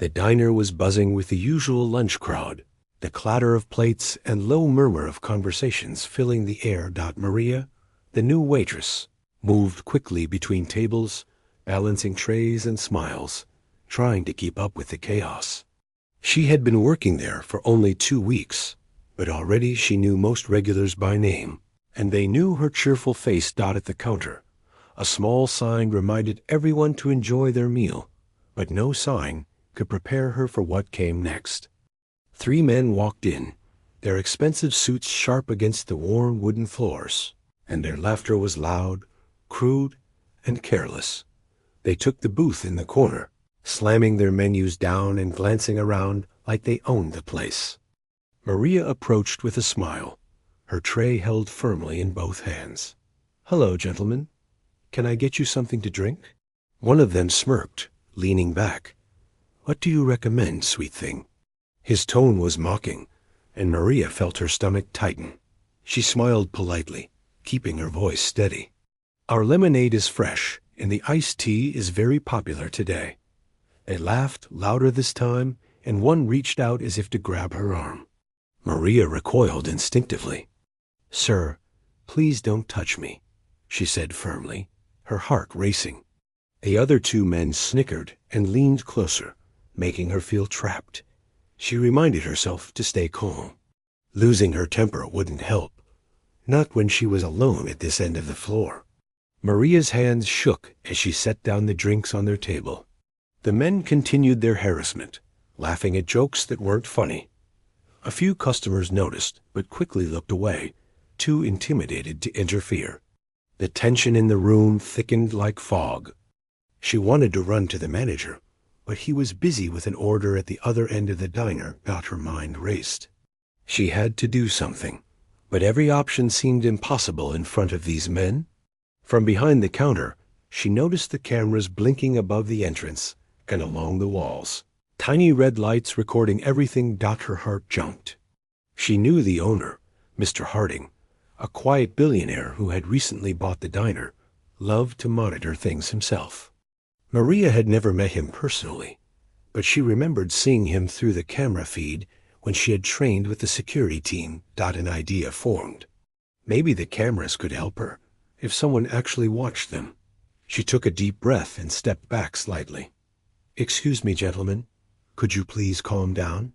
The diner was buzzing with the usual lunch crowd, the clatter of plates and low murmur of conversations filling the air. Maria, the new waitress, moved quickly between tables, balancing trays and smiles, trying to keep up with the chaos. She had been working there for only 2 weeks, but already she knew most regulars by name, and they knew her cheerful face. At the counter, a small sign reminded everyone to enjoy their meal, but no sign could prepare her for what came next. 3 men walked in, their expensive suits sharp against the worn wooden floors, and their laughter was loud, crude, and careless. They took the booth in the corner, slamming their menus down and glancing around like they owned the place. Maria approached with a smile, her tray held firmly in both hands. "Hello, gentlemen. Can I get you something to drink?" One of them smirked, leaning back. "What do you recommend, sweet thing?" His tone was mocking, and Maria felt her stomach tighten. She smiled politely, keeping her voice steady. "Our lemonade is fresh, and the iced tea is very popular today." They laughed louder this time, and one reached out as if to grab her arm. Maria recoiled instinctively. "Sir, please don't touch me," she said firmly, her heart racing. The other 2 men snickered and leaned closer, making her feel trapped. She reminded herself to stay calm. Losing her temper wouldn't help, not when she was alone at this end of the floor. Maria's hands shook as she set down the drinks on their table. The men continued their harassment, laughing at jokes that weren't funny. A few customers noticed, but quickly looked away, too intimidated to interfere. The tension in the room thickened like fog. She wanted to run to the manager, but he was busy with an order at the other end of the diner. Her mind raced. She had to do something, but every option seemed impossible in front of these men. From behind the counter, she noticed the cameras blinking above the entrance and along the walls, tiny red lights recording everything. Her heart jumped. She knew the owner, Mr. Harding, a quiet billionaire who had recently bought the diner, loved to monitor things himself. Maria had never met him personally, but she remembered seeing him through the camera feed when she had trained with the security team. An idea formed. Maybe the cameras could help her, if someone actually watched them. She took a deep breath and stepped back slightly. "Excuse me, gentlemen. Could you please calm down?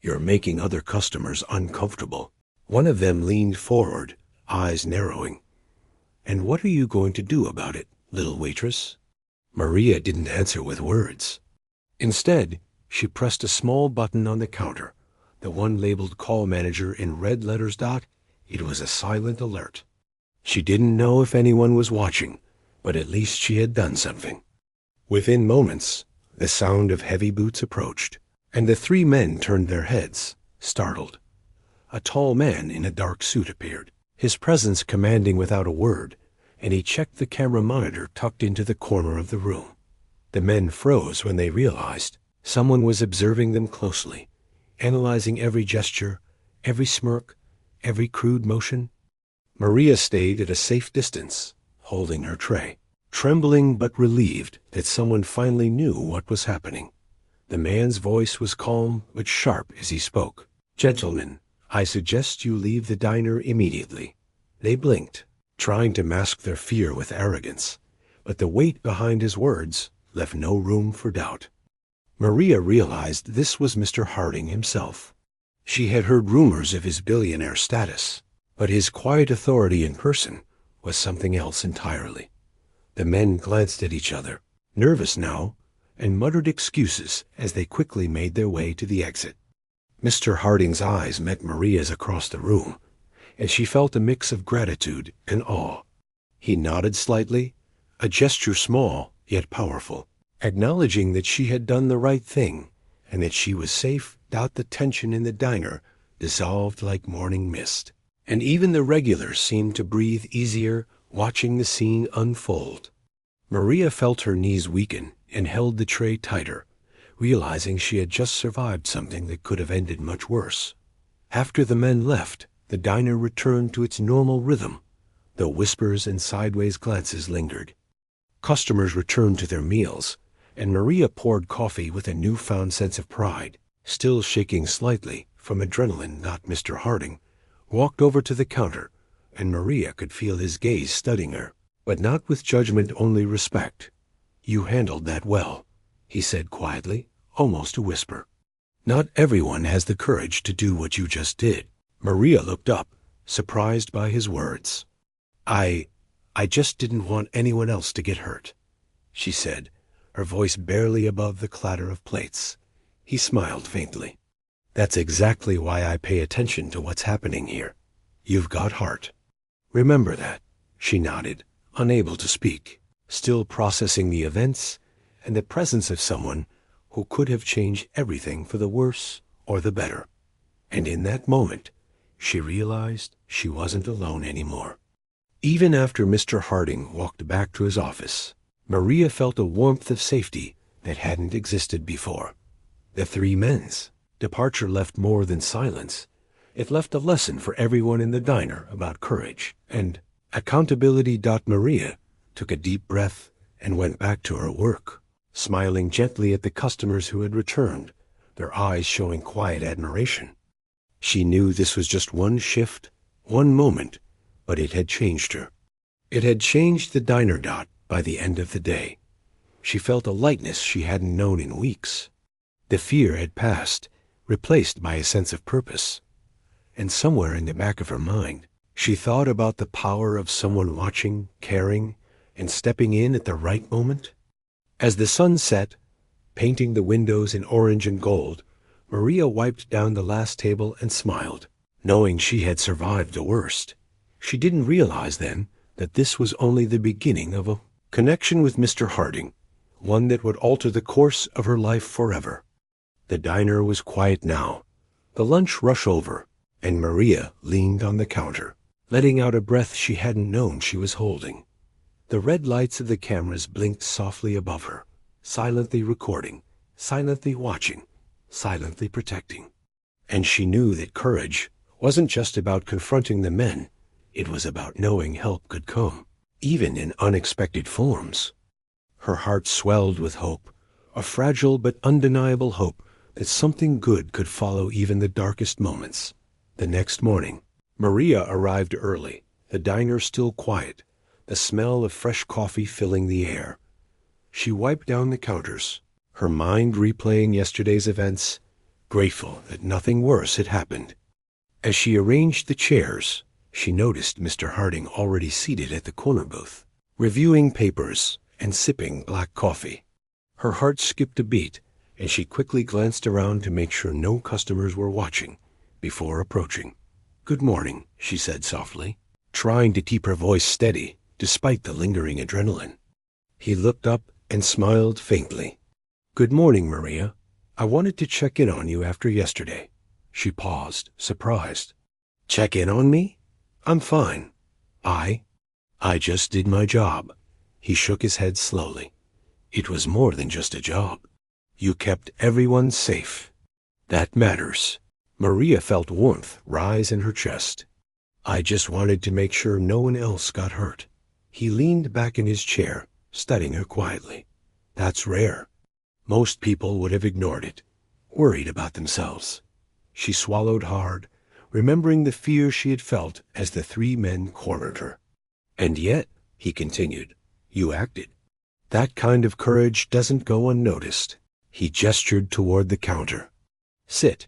You're making other customers uncomfortable." One of them leaned forward, eyes narrowing. "And what are you going to do about it, little waitress?" Maria didn't answer with words. Instead, she pressed a small button on the counter, the one labeled Call Manager in red letters. It was a silent alert. She didn't know if anyone was watching, but at least she had done something. Within moments, the sound of heavy boots approached, and the 3 men turned their heads, startled. A tall man in a dark suit appeared, his presence commanding without a word, and he checked the camera monitor tucked into the corner of the room. The men froze when they realized someone was observing them closely, analyzing every gesture, every smirk, every crude motion. Maria stayed at a safe distance, holding her tray, trembling but relieved that someone finally knew what was happening. The man's voice was calm but sharp as he spoke. "Gentlemen, I suggest you leave the diner immediately." They blinked, trying to mask their fear with arrogance, but the weight behind his words left no room for doubt. Maria realized this was Mr. Harding himself. She had heard rumors of his billionaire status, but his quiet authority in person was something else entirely. The men glanced at each other, nervous now, and muttered excuses as they quickly made their way to the exit. Mr. Harding's eyes met Maria's across the room, and she felt a mix of gratitude and awe. He nodded slightly, a gesture small yet powerful, acknowledging that she had done the right thing and that she was safe. The tension in the diner dissolved like morning mist, and even the regulars seemed to breathe easier watching the scene unfold. Maria felt her knees weaken and held the tray tighter, realizing she had just survived something that could have ended much worse. After the men left, the diner returned to its normal rhythm, though whispers and sideways glances lingered. Customers returned to their meals, and Maria poured coffee with a newfound sense of pride. Still shaking slightly from adrenaline, Mr. Harding walked over to the counter, and Maria could feel his gaze studying her, but not with judgment, only respect. "You handled that well," he said quietly, almost a whisper. "Not everyone has the courage to do what you just did." Maria looked up, surprised by his words. I just didn't want anyone else to get hurt," she said, her voice barely above the clatter of plates. He smiled faintly. "That's exactly why I pay attention to what's happening here. You've got heart. Remember that." She nodded, unable to speak, still processing the events and the presence of someone who could have changed everything for the worse or the better. And in that moment, she realized she wasn't alone anymore. Even after Mr. Harding walked back to his office, Maria felt a warmth of safety that hadn't existed before. The three men's departure left more than silence. It left a lesson for everyone in the diner about courage and accountability. Maria took a deep breath and went back to her work, smiling gently at the customers who had returned, their eyes showing quiet admiration. She knew this was just one shift, one moment, but it had changed her. It had changed the diner. By the end of the day, she felt a lightness she hadn't known in weeks. The fear had passed, replaced by a sense of purpose. And somewhere in the back of her mind, she thought about the power of someone watching, caring, and stepping in at the right moment. As the sun set, painting the windows in orange and gold, Maria wiped down the last table and smiled, knowing she had survived the worst. She didn't realize then that this was only the beginning of a connection with Mr. Harding, one that would alter the course of her life forever. The diner was quiet now, the lunch rush over, and Maria leaned on the counter, letting out a breath she hadn't known she was holding. The red lights of the cameras blinked softly above her, silently recording, silently watching, silently protecting. And she knew that courage wasn't just about confronting the men. It was about knowing help could come, even in unexpected forms. Her heart swelled with hope, a fragile but undeniable hope that something good could follow even the darkest moments. The next morning, Maria arrived early, the diner still quiet, the smell of fresh coffee filling the air. She wiped down the counters, her mind replaying yesterday's events, grateful that nothing worse had happened. As she arranged the chairs, she noticed Mr. Harding already seated at the corner booth, reviewing papers and sipping black coffee. Her heart skipped a beat, and she quickly glanced around to make sure no customers were watching before approaching. "Good morning," she said softly, trying to keep her voice steady despite the lingering adrenaline. He looked up and smiled faintly. "Good morning, Maria. I wanted to check in on you after yesterday." She paused, surprised. "Check in on me? I'm fine. I just did my job." He shook his head slowly. "It was more than just a job. You kept everyone safe. That matters." Maria felt warmth rise in her chest. "I just wanted to make sure no one else got hurt." He leaned back in his chair, studying her quietly. "That's rare. Most people would have ignored it, worried about themselves." She swallowed hard, remembering the fear she had felt as the three men cornered her. "And yet," he continued, "you acted. That kind of courage doesn't go unnoticed." He gestured toward the counter. "Sit.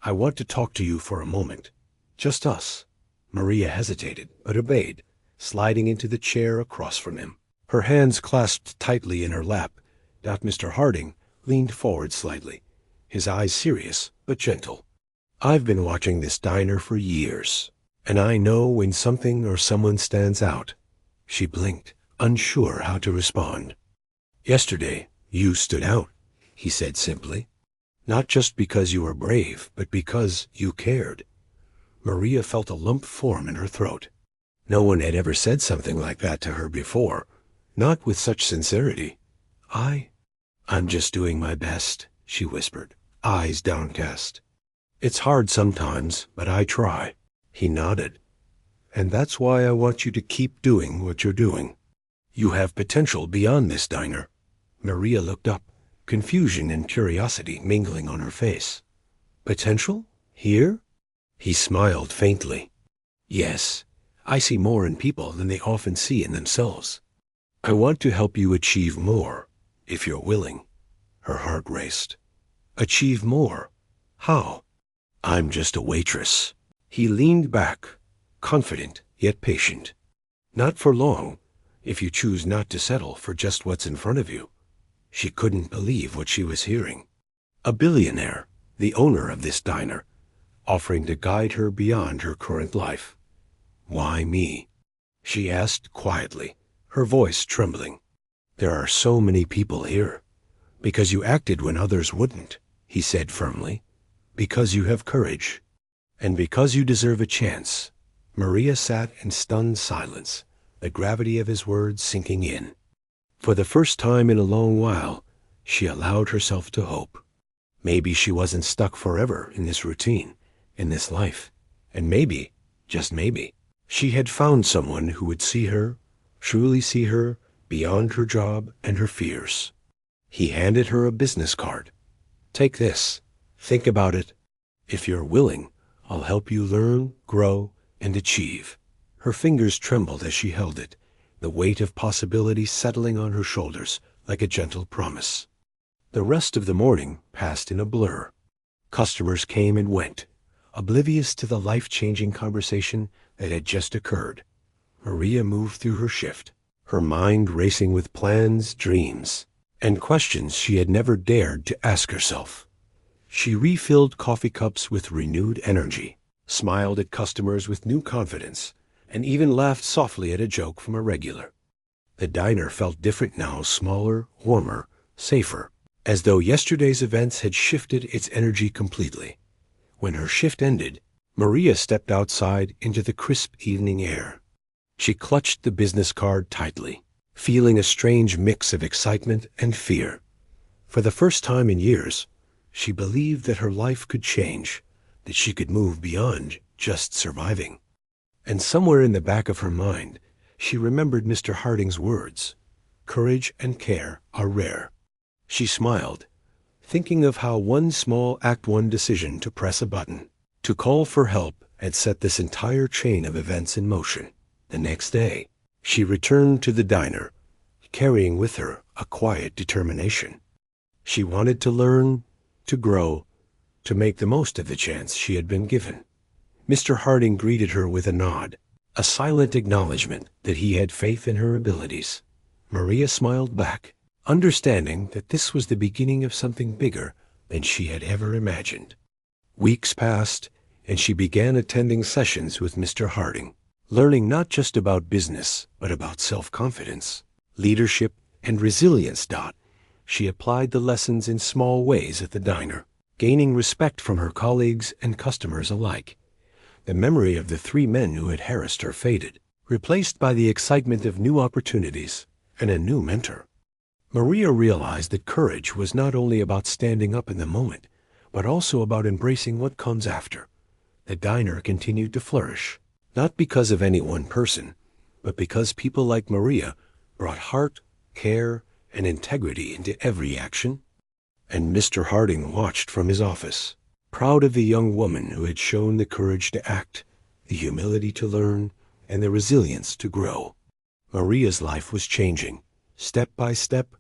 I want to talk to you for a moment. Just us." Maria hesitated, but obeyed, sliding into the chair across from him, her hands clasped tightly in her lap. Mr. Harding leaned forward slightly, his eyes serious but gentle. "I've been watching this diner for years, and I know when something or someone stands out." She blinked, unsure how to respond. "Yesterday, you stood out," he said simply. "Not just because you were brave, but because you cared." Maria felt a lump form in her throat. No one had ever said something like that to her before, not with such sincerity. I'm just doing my best," she whispered, eyes downcast. "It's hard sometimes, but I try." He nodded. "And that's why I want you to keep doing what you're doing. You have potential beyond this diner. Maria looked up, confusion and curiosity mingling on her face. Potential? Here? He smiled faintly. Yes, I see more in people than they often see in themselves. I want to help you achieve more, if you're willing. Her heart raced. Achieve more? How? I'm just a waitress. He leaned back, confident yet patient. Not for long, if you choose not to settle for just what's in front of you. She couldn't believe what she was hearing. A billionaire, the owner of this diner, offering to guide her beyond her current life. Why me? She asked quietly, her voice trembling. There are so many people here. Because you acted when others wouldn't, he said firmly. Because you have courage. And because you deserve a chance. Maria sat in stunned silence, the gravity of his words sinking in. For the first time in a long while, she allowed herself to hope. Maybe she wasn't stuck forever in this routine, in this life. And maybe, just maybe, she had found someone who would see her, truly see her, beyond her job and her fears. He handed her a business card. Take this. Think about it. If you're willing, I'll help you learn, grow, and achieve. Her fingers trembled as she held it, the weight of possibility settling on her shoulders like a gentle promise. The rest of the morning passed in a blur. Customers came and went, oblivious to the life-changing conversation that had just occurred. Maria moved through her shift, her mind racing with plans, dreams, and questions she had never dared to ask herself. She refilled coffee cups with renewed energy, smiled at customers with new confidence, and even laughed softly at a joke from a regular. The diner felt different now, smaller, warmer, safer, as though yesterday's events had shifted its energy completely. When her shift ended, Maria stepped outside into the crisp evening air. She clutched the business card tightly, feeling a strange mix of excitement and fear. For the first time in years, she believed that her life could change, that she could move beyond just surviving. And somewhere in the back of her mind, she remembered Mr. Harding's words, "Courage and care are rare." She smiled, thinking of how one small Act One decision to press a button, to call for help, had set this entire chain of events in motion. The next day, she returned to the diner, carrying with her a quiet determination. She wanted to learn, to grow, to make the most of the chance she had been given. Mr. Harding greeted her with a nod, a silent acknowledgement that he had faith in her abilities. Maria smiled back, understanding that this was the beginning of something bigger than she had ever imagined. Weeks passed, and she began attending sessions with Mr. Harding, learning not just about business, but about self-confidence, leadership, and resilience. She applied the lessons in small ways at the diner, gaining respect from her colleagues and customers alike. The memory of the 3 men who had harassed her faded, replaced by the excitement of new opportunities and a new mentor. Maria realized that courage was not only about standing up in the moment, but also about embracing what comes after. The diner continued to flourish, not because of any one person, but because people like Maria brought heart, care, and integrity into every action. And Mr. Harding watched from his office, proud of the young woman who had shown the courage to act, the humility to learn, and the resilience to grow. Maria's life was changing, step by step,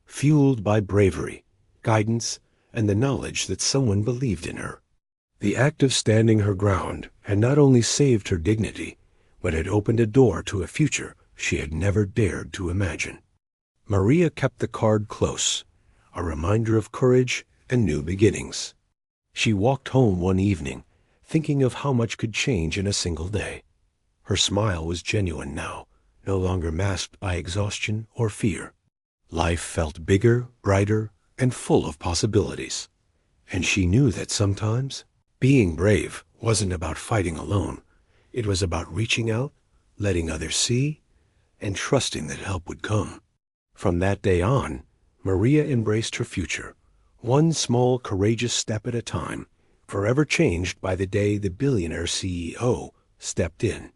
fueled by bravery, guidance, and the knowledge that someone believed in her. The act of standing her ground had not only saved her dignity, but had opened a door to a future she had never dared to imagine. Maria kept the card close, a reminder of courage and new beginnings. She walked home one evening, thinking of how much could change in a single day. Her smile was genuine now, no longer masked by exhaustion or fear. Life felt bigger, brighter, and full of possibilities. And she knew that sometimes being brave wasn't about fighting alone. It was about reaching out, letting others see, and trusting that help would come. From that day on, Maria embraced her future, one small, courageous step at a time, forever changed by the day the billionaire CEO stepped in.